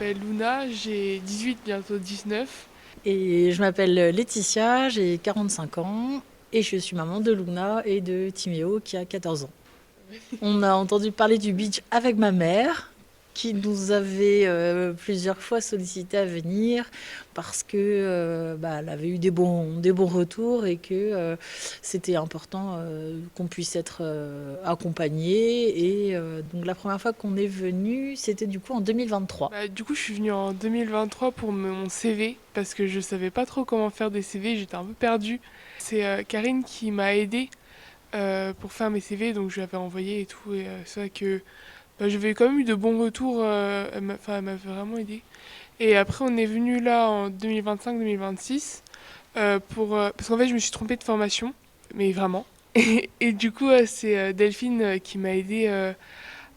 m'appelle Luna, j'ai 18, bientôt 19. Et je m'appelle Laetitia, j'ai 45 ans et je suis maman de Luna et de Timéo qui a 14 ans. On a entendu parler du beach avec ma mère qui nous avait plusieurs fois sollicité à venir parce que elle avait eu des bons retours et que c'était important qu'on puisse être accompagné. Et donc la première fois qu'on est venu, c'était du coup en 2023. Du coup, je suis venue en 2023 pour mon CV parce que je savais pas trop comment faire des CV, j'étais un peu perdue. C'est Karine qui m'a aidée pour faire mes CV, donc je lui avais envoyé et tout. Et c'est vrai que j'avais quand même eu de bons retours, elle m'avait vraiment aidée. Et après, on est venu là en 2025-2026 parce qu'en fait, je me suis trompée de formation, mais vraiment. Et du coup, c'est Delphine qui m'a aidée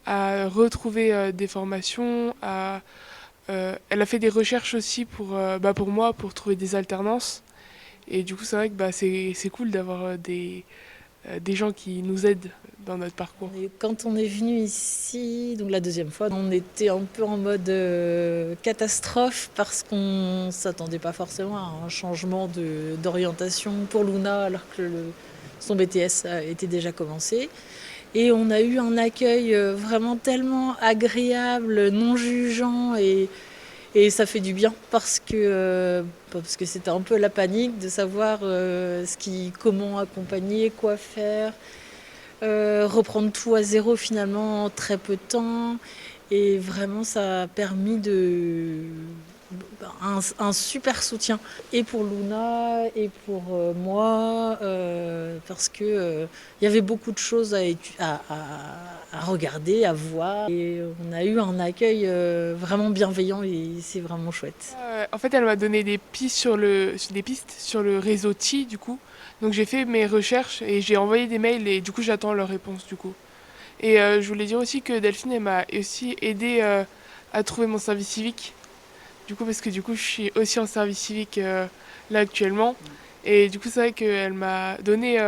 à retrouver des formations, elle a fait des recherches aussi pour moi, pour trouver des alternances. Et du coup, c'est vrai que c'est cool d'avoir des gens qui nous aident dans notre parcours. Et quand on est venu ici, donc la deuxième fois, on était un peu en mode catastrophe parce qu'on s'attendait pas forcément à un changement d'orientation pour Luna alors que son BTS était déjà commencé. Et on a eu un accueil vraiment tellement agréable, non jugeant et ça fait du bien parce que c'était un peu la panique de savoir comment accompagner, quoi faire. Reprendre tout à zéro finalement en très peu de temps. Et vraiment, ça a permis un super soutien et pour Luna et pour moi parce que il y avait beaucoup de choses à regarder, à voir et on a eu un accueil vraiment bienveillant et c'est vraiment chouette. En fait, elle m'a donné des pistes sur le réseau T, du coup. Donc j'ai fait mes recherches et j'ai envoyé des mails et du coup j'attends leur réponse du coup. Et je voulais dire aussi que Delphine elle m'a aussi aidé à trouver mon service civique. Du coup parce que du coup je suis aussi en service civique là actuellement. Et du coup c'est vrai qu'elle m'a donné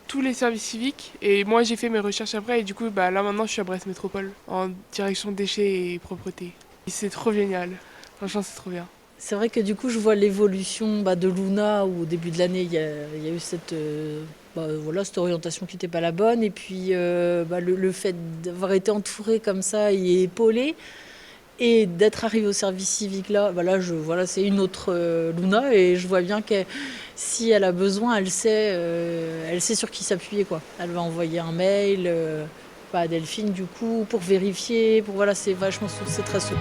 tous les services civiques et moi j'ai fait mes recherches après et du coup là maintenant je suis à Brest Métropole en direction déchets et propreté. Et c'est trop génial. Franchement c'est trop bien. C'est vrai que du coup, je vois l'évolution de Luna où au début de l'année, il y a eu voilà, cette orientation qui n'était pas la bonne. Et puis le fait d'avoir été entourée comme ça et épaulée et d'être arrivée au service civique là, voilà, c'est une autre Luna et je vois bien que si elle a besoin, elle sait sur qui s'appuyer quoi. Elle va envoyer un mail à Delphine du coup pour vérifier, pour voilà, c'est vachement c'est très souple.